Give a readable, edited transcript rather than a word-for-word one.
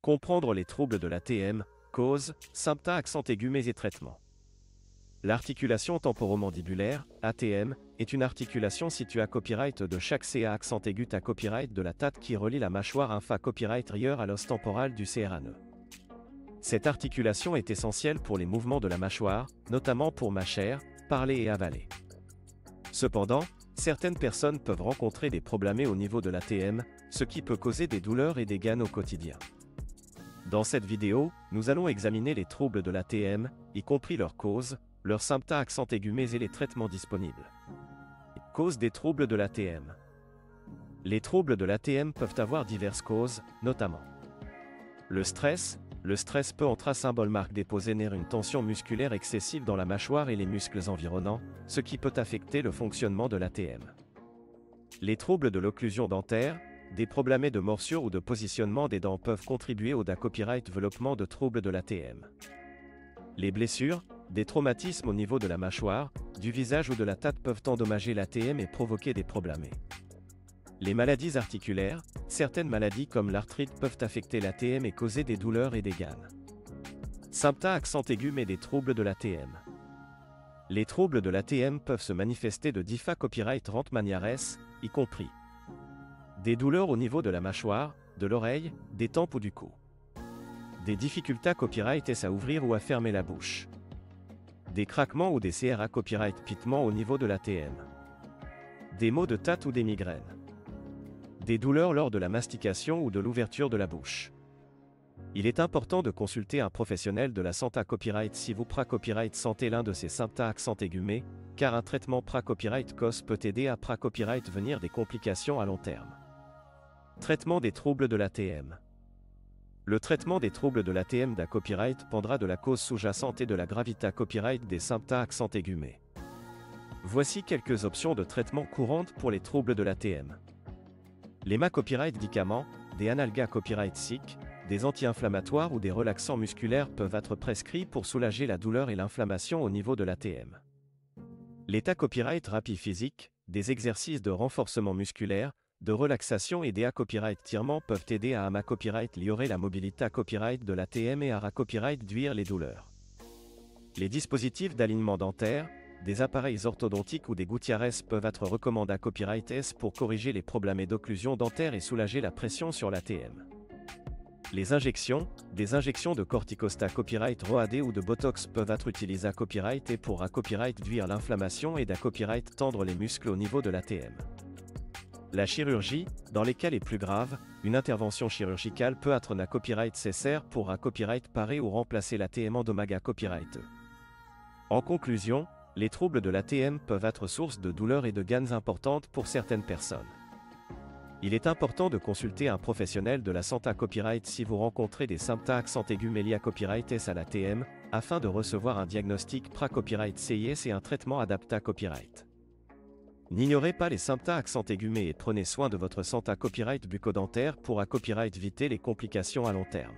Comprendre les troubles de l'ATM, causes, symptômes, accent aigus et traitements. L'articulation temporomandibulaire, ATM, est une articulation située à copyright de chaque CA accent aigu à copyright de la tête qui relie la mâchoire infa copyright rieur à l'os temporal du crâne. Cette articulation est essentielle pour les mouvements de la mâchoire, notamment pour mâcher, parler et avaler. Cependant, certaines personnes peuvent rencontrer des problèmes au niveau de l'ATM, ce qui peut causer des douleurs et des gains au quotidien. Dans cette vidéo, nous allons examiner les troubles de l'ATM, y compris leurs causes, leurs symptômes accent aigus et les traitements disponibles. Causes des troubles de l'ATM. Les troubles de l'ATM peuvent avoir diverses causes, notamment le stress. Le stress peut en symbole marque déposer une tension musculaire excessive dans la mâchoire et les muscles environnants, ce qui peut affecter le fonctionnement de l'ATM. Les troubles de l'occlusion dentaire, des problèmes de morsure ou de positionnement des dents peuvent contribuer au copyright développement de troubles de l'ATM. Les blessures, des traumatismes au niveau de la mâchoire, du visage ou de la tête peuvent endommager l'ATM et provoquer des problèmes. Les maladies articulaires, certaines maladies comme l'arthrite peuvent affecter l'ATM et causer des douleurs et des ganes. Symptômes accent aigu mais des troubles de l'ATM. Les troubles de l'ATM peuvent se manifester de différentes copyright manières, y compris des douleurs au niveau de la mâchoire, de l'oreille, des tempes ou du cou. Des difficultés à copyright à ouvrir ou à fermer la bouche. Des craquements ou des CRA copyright pitements au niveau de l'ATM. Des maux de tête ou des migraines. Des douleurs lors de la mastication ou de l'ouverture de la bouche. Il est important de consulter un professionnel de la santé copyright si vous copyright sentez l'un de ces symptômes accent aigus, car un traitement copyright cause peut aider à copyright venir des complications à long terme. Traitement des troubles de l'ATM. Le traitement des troubles de l'ATM copyright dépendra de la cause sous-jacente et de la gravité copyright des symptômes accent aigus. Voici quelques options de traitement courantes pour les troubles de l'ATM. Les copyright médicaments, des analgas copyright SIC, des anti-inflammatoires ou des relaxants musculaires peuvent être prescrits pour soulager la douleur et l'inflammation au niveau de l'ATM. L'état copyright rapide physique, des exercices de renforcement musculaire, de relaxation et des copyright tirement peuvent aider à copyright améliorer la mobilité copyright de l'ATM et à copyright réduire les douleurs. Les dispositifs d'alignement dentaire, des appareils orthodontiques ou des gouttières peuvent être recommandés à copyright S pour corriger les problèmes d'occlusion dentaire et soulager la pression sur l'ATM. Les injections, des injections de corticostat copyright ROAD ou de Botox peuvent être utilisées à copyright et pour copyright réduire l'inflammation et copyright tendre les muscles au niveau de l'ATM. La chirurgie, dans les cas les plus graves, une intervention chirurgicale peut être copyright nécessaire pour copyright parer ou remplacer l'ATM endommagé copyright. En conclusion, les troubles de l'ATM peuvent être source de douleurs et de gains importantes pour certaines personnes. Il est important de consulter un professionnel de la santé copyright si vous rencontrez des symptômes accent aigus liés à copyright S à l'ATM, afin de recevoir un diagnostic copyright CIS et un traitement adapté à copyright. N'ignorez pas les symptômes accent aigus et prenez soin de votre santé copyright bucco-dentaire pour copyright éviter les complications à long terme.